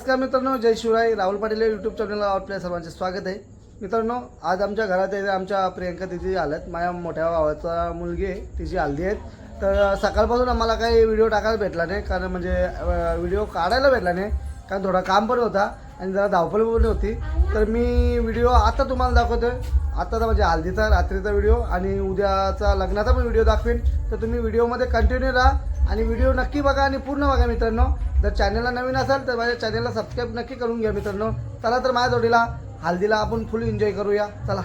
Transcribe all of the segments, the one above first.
नमस्कार मित्रांनो, जय शिवराय. राहुल पाटील यूट्यूब चॅनलला आपल्या सर्वांचे स्वागत आहे. मित्रांनो, आज आमच्या घरात आहे आमच्या प्रियंका तिची हालत, माझ्या मोठ्या भावाचा मुलगी आहे, तिची हल्दी आहे. तर सकाळपासून आम्हाला काही व्हिडिओ टाकायला भेटला नाही, कारण म्हणजे व्हिडिओ काढायला भेटला नाही, कारण थोडा काम पण होता आणि जरा धावपळ पण होती. तर मी व्हिडिओ आता तुम्हाला दाखवतोय. आताचा म्हणजे हल्दीचा रात्रीचा व्हिडिओ आणि उद्याचा लग्नाचा पण व्हिडिओ दाखवेन. तर तुम्ही व्हिडिओमध्ये कंटिन्यू राहा आणि व्हिडिओ नक्की बघा आणि पूर्ण बघा मित्रांनो. जर चॅनलला नवीन असाल तर माझ्या चॅनलला सबस्क्राईब नक्की करून घ्या मित्रांनो. चला तर माझ्या जोडीला हल्दीला आपण फुल एन्जॉय करूया. चला.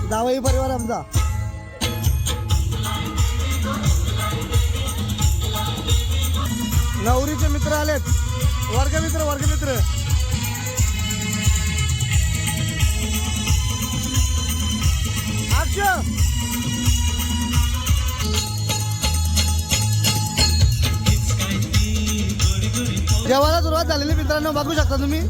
जावई परिवार आमचा नवरीचे मित्र आलेत, वर्गमित्र जेवायला सुरुवात झालेली मित्रांनो, बघू शकता तुम्ही.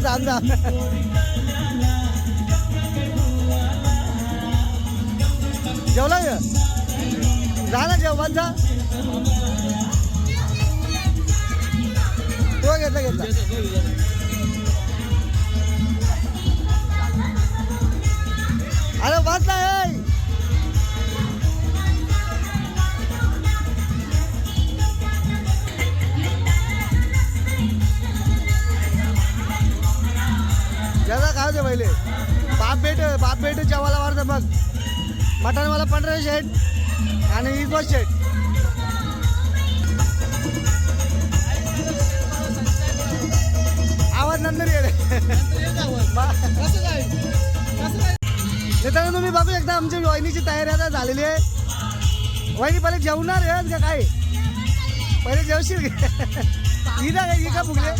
आमचा जेवला जा ना, जेवणचा तो घेतला अरे वाचला आहे. ज्यादा काय होते पहिले बाप बेट जेवायला वाढतं. मग मटणवाला 15 शेट आणि 20 शेट. आवाज नंतर येईल. मित्रांनो, तुम्ही बघू एकदा आमची वहिनीची तयारी आता झालेली आहे. वहिनी पहिले जेवणार आहे का काय? पहिले जेवशील ही ना ही का फुगले.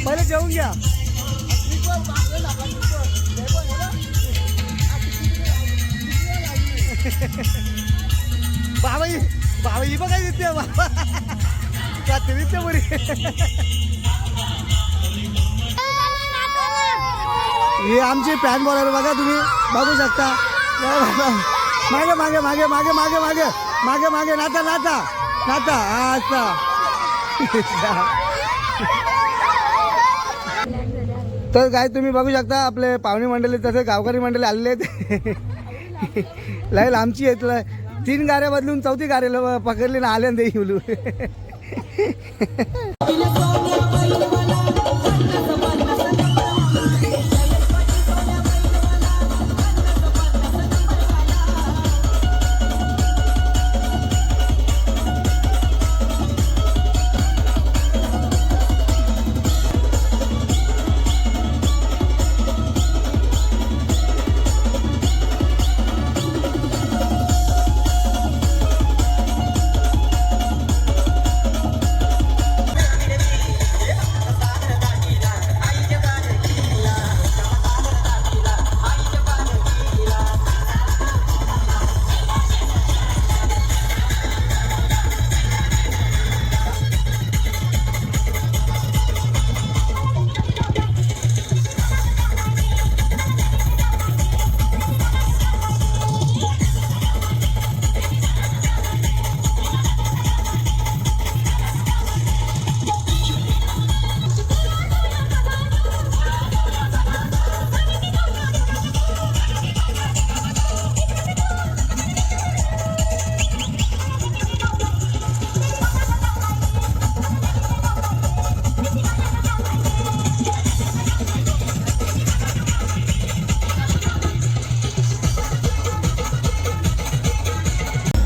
पहिले जेवून घ्या. बाबा ही बघा दिसते बाबा का दिसते बरी. हे आमची पॅन बॉलर बघा, तुम्ही बघू शकता. मागे मागे मागे मागे मागे मागे मागे मागे नाता नाता नाता अच्छा. तर काय तुम्ही बघू शकता, आपले पाहुणे मंडळी तसे गावकरी मंडळी आलेले आहेत. लाईल आमची आहेत. 3 गाड्या बदलून 4थी गाड्याला पकडली ना आल्या दे बोलू.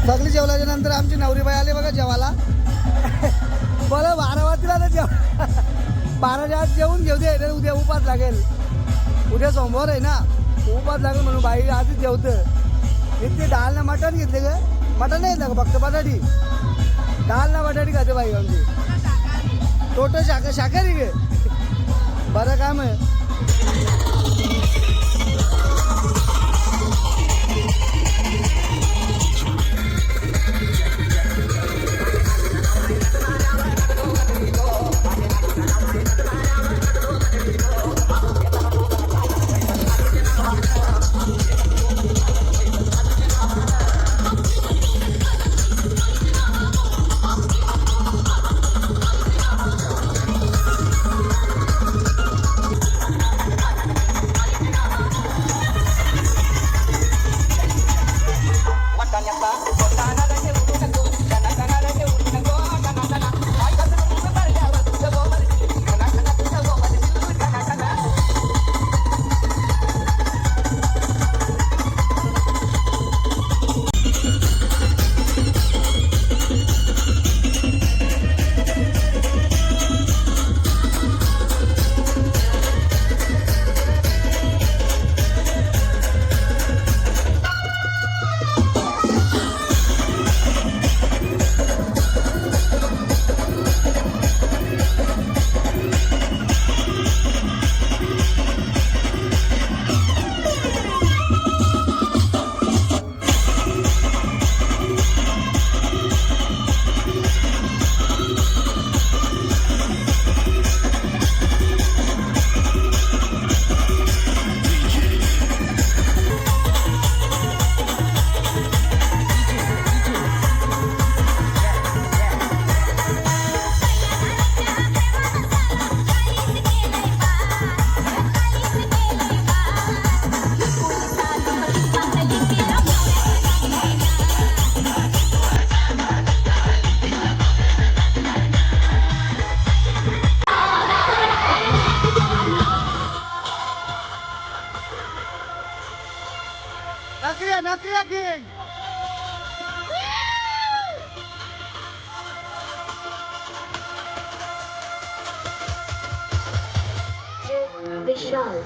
सगळी जेवल्याच्या नंतर आमची नवरीबाई आली बघा जेवायला. बरं 12 वाजता जेव 12च्या आत जेवून घेऊ दे तर उद्या उपास लागेल. उद्या सोमवार आहे ना, उपास लागेल म्हणून बाई आधीच जेवतं. इथे डाळ ना मटण घेतले ग, मटण नाही घेतलं का फक्त बटाटी, डाळ ना बटाटी खाते बाई आमची. टोटल शाकाहारी गे. बरं काम आहे. विशाल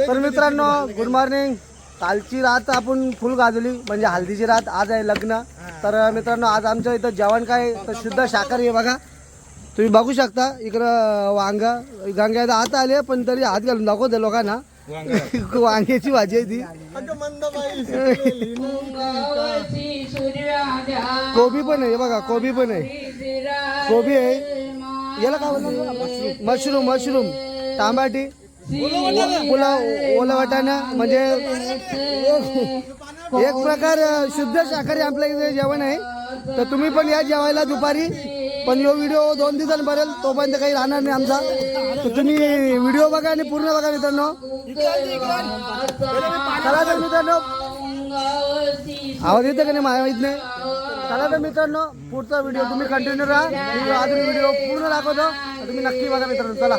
तर मित्रांनो गुड मॉर्निंग. कालची रात आपण फुल गाजवली म्हणजे हल्दीची रात. आज आहे लग्न. तर मित्रांनो आज आमच्या इथं जेवण काय तर शुद्ध शाकाहारी आहे बघा. तुम्ही बघू शकता इकडं वांग्यात आत आले पण तरी हात घालून दाखवते लोकांना. वांग्याची भाजी आहे ती. कोबी पण आहे बघा, कोबी पण आहे, कोबी आहे. याला काय बोलतात? मशरूम, टमाटी, पुलाव, ओला वाटाणा म्हणजे एक प्रकार शुद्ध शाकाहारी आपल्या इथे जेवण आहे. तर तुम्ही पण या जेवायला दुपारी. पण यो व्हिडिओ 2 दिवसांनी भरेल तोपर्यंत काही राहणार नाही आमचा. तर तुम्ही व्हिडिओ बघा आणि पूर्ण बघा मित्रांनो. चला तर मित्रांनो आवाज येते का नाही मला माहित नाही. चला तर मित्रांनो पुढचा व्हिडिओ तुम्ही कंटिन्यू राहा. मी अजून व्हिडिओ पूर्ण दाखवतो तुम्ही नक्की बघा मित्रांनो. चला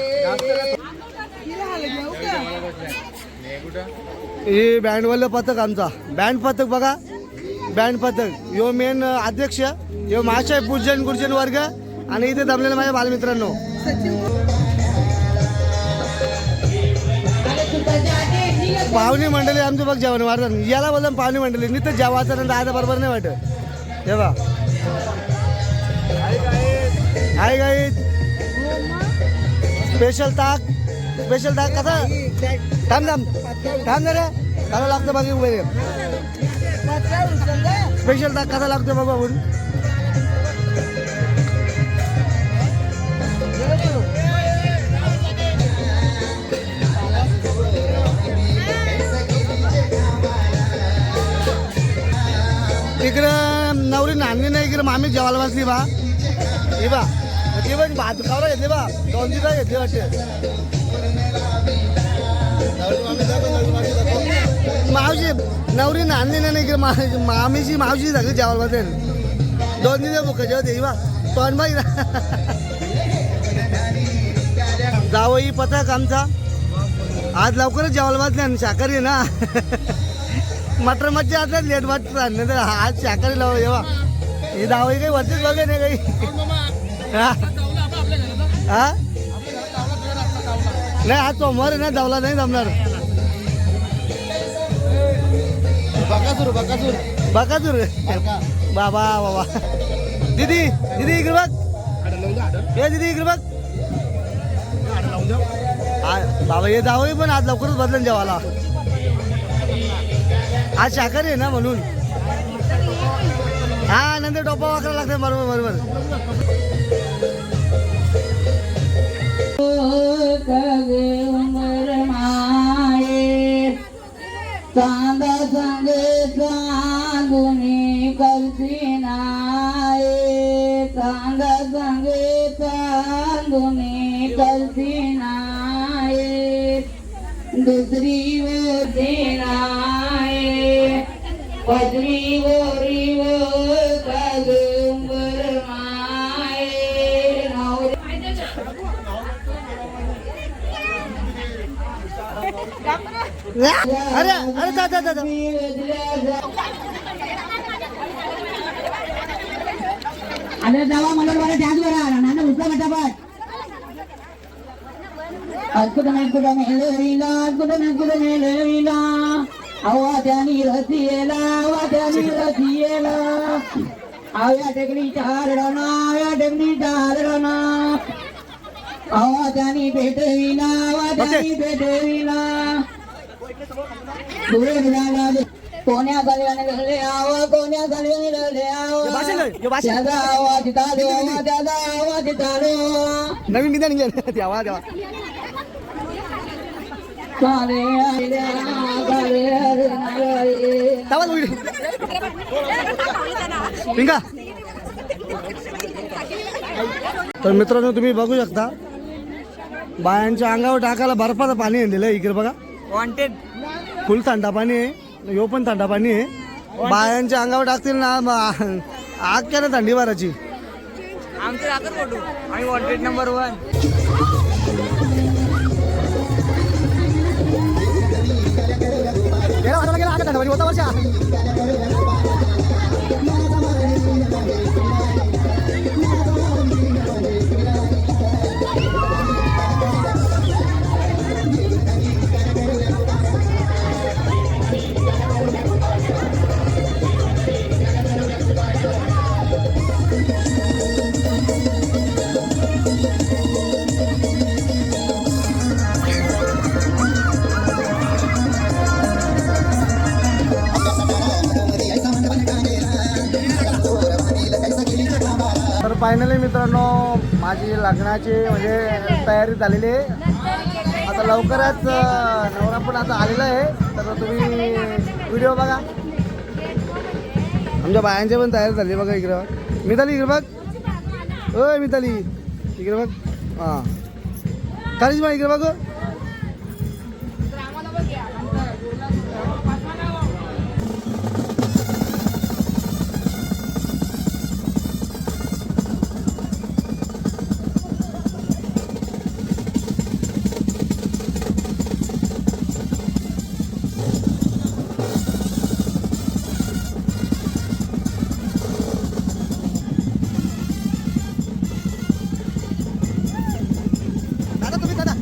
हे बँडवालं पथक आमचा बँड पथक बघा. बँड पथक यो मेन अध्यक्ष यो महाशय पूजन गुरुजन वर्ग आणि इथे जमलेले माझ्या बालमित्रांनो. पाहुणी मंडळी आमचं बघ जेवण वाढतात. याला बोलतो पाहुणी मंडळी नुसतं जेवायचं नंतर आता बरोबर नाही वाटत. हे बा आहे काही स्पेशल ताक कसा थांब रे कसा लागतं बाकी उभे. स्पेशल ताक कसा लागतो बघू आपण. इकडं नवरी नांदली नाही, इकडे मामी जेवायला बसली बा. हे बा ते पण भात खावला घेतले बा 2 दिवस घेतले वाटते. मावशी नवरी नांदली नाही इकडे मामीची मावशी सगळी जेवायला बसेल 2 दिवस भुका जेवते बा. पण बाई जावई पथक आमचा आज लवकरच जेवायला बसले आणि शाकाहारी ना. मटर मच्छी आता लेट वाटत नाही तर आज शाकाहारी लावलं जेव्हा ही दावाई काही वरतीच बघे नाही काही. हा नाही आज सोमवार आहे ना जावला नाही जमणार. बकासूर बाबा दीदी इकडे बघ. हे दीदी इकडे बघ. बाबा हे जावई पण आज लवकरच बदलन जेवायला. आज शाकाहारी आहे ना म्हणून. हा नंतर टोपा वाकरा लागते बरोबर. चांदा संगे चांदुनी करती नाये. चांदा संगे चांदुनी करती नाये. दुसरी होती नाये पदरी गोरी वो कागंबर माये. अरे जा अरे जावा मला बरं त्याच बरं नाना उचला फटाफट. कुठं मेलविला आवाजानी रसियेला आव्या टेकडी चारडना आवाजानी भेटविला कोण्या गल्याने घडले आवा त्याचा आवाज तालो नवीन किती निघाल द्यावा पिंका. तर मित्रांनो तुम्ही बघू शकता बायांच्या अंगावर टाकायला बर्फाचं पाणी आणलेलं आहे. इकडे बघा वॉन्टेड फुल थंडा पाणी आहे. ह्यो पण थंडा पाणी आहे. बायांच्या अंगावर टाकतील ना आग क्या ना थंडी भराची. आमचे राखत फोटो आणि वॉन्टेड नंबर 1. होता वर्षा फायनली मित्रांनो माझी लग्नाची म्हणजे तयारी झालेली आहे. आता लवकरच नवरा पण आता आलेला आहे, तर तुम्ही व्हिडिओ बघा. आमच्या बायांची पण तयारी झाली बघा. इकडे बघ मिताली, इकडे बघ. ओय मिताली इकडे बघ. हां काळीच इकडे बघ. दादा तुम्ही दादा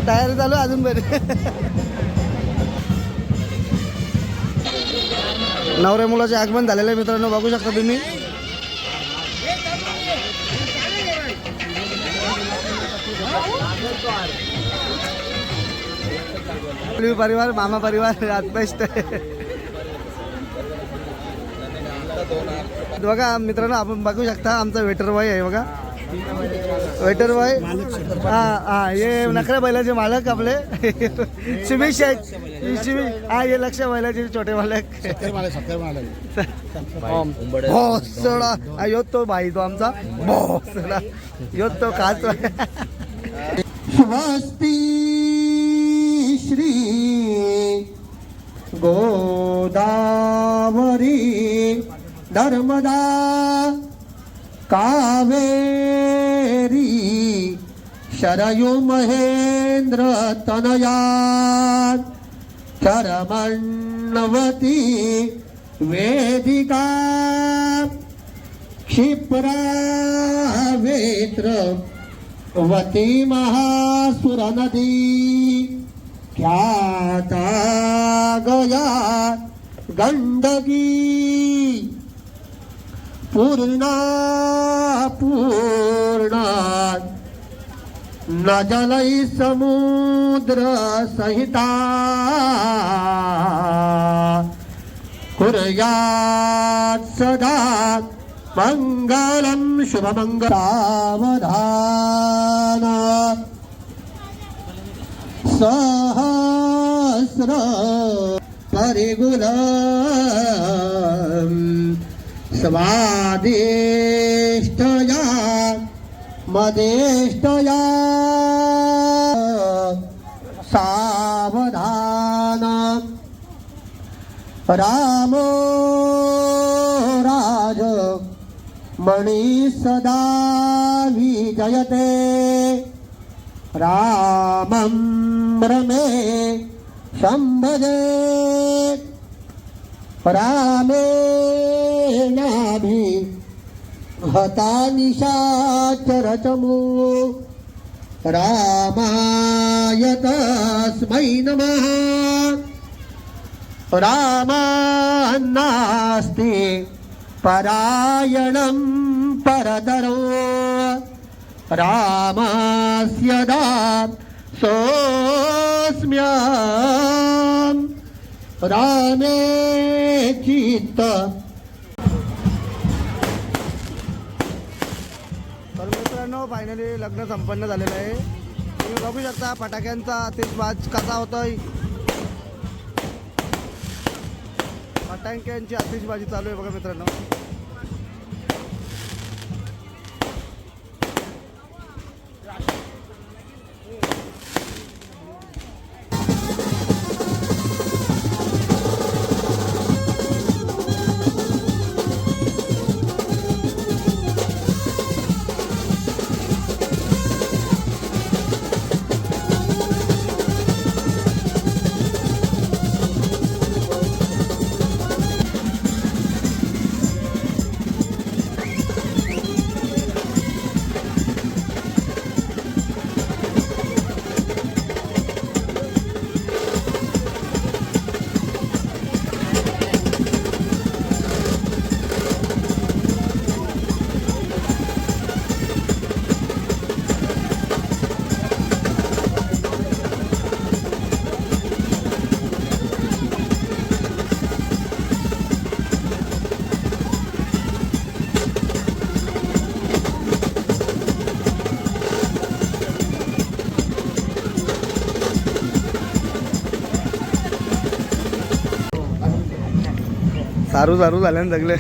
तयारी चालू आहे अजून बरे. नवऱ्या मुलाचे आगमन झालेलं आहे मित्रांनो, बघू शकता तुम्ही. परिवार मामा परिवार राजपेस्ट बघा मित्रांनो. आपण बघू शकता आमचा वेटर बॉय आहे बघा. वेटर बॉय हा ये नखऱ्या बैलाचे मालक आपले शिवी शेख. हा ये लक्ष बैलाचे छोटे मालक. भोसडा यो तो भाई तो आमचा भोसडा यो तो खास. स्वस्ति श्री गोदावरी नर्मदा कावेरी शरयू महेंद्र तनया चरमण्वती वेदिका क्षिप्रा वेत्र वती महासुर नदी ख्याता गया गंडकी पूर्णा पूर्णा न जलै समुद्र सहिता कुर्यात् सदा मंगलम शुभमंगल. सावधान सहस्र परिगुलं स्वादिष्टया मदेष्टया सावधान रामो राज मणि सदा विजयते रामं रमे शंभजे रामेणाभि हता निशाचरचमो रामाय तस्मै नमः. रामान्नास्ति परायणं परतरो रामस्य दासोऽस्म्यहं रामे चित्त. तर मित्रांनो फायनली लग्न संपन्न झालेलं आहे. तुम्ही बघू शकता फटाक्यांचा आतिषबाज कसा होतोय. फटाक्यांची आतिषबाजी चालू आहे बघा मित्रांनो. सारू सारू झाल्याने सगळे.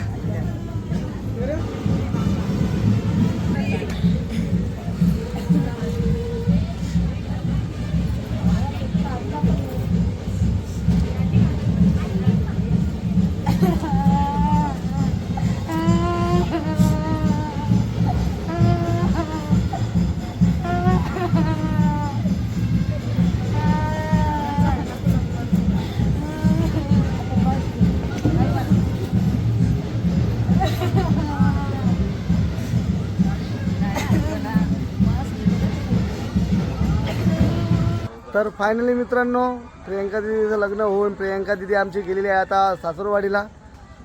तर फायनली मित्रांनो प्रियंका दिदीचं लग्न होऊन प्रियंका दिदी आमची गेलेली आहे आता सासूरवाडीला.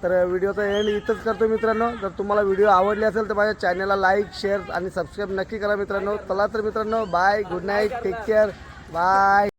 तर व्हिडिओचा एंड इथंच करतो मित्रांनो. जर तुम्हाला व्हिडिओ आवडली असेल तर माझ्या चॅनलला लाईक शेअर आणि सबस्क्राईब नक्की करा मित्रांनो. चला तर मित्रांनो bye, good night, take care, bye.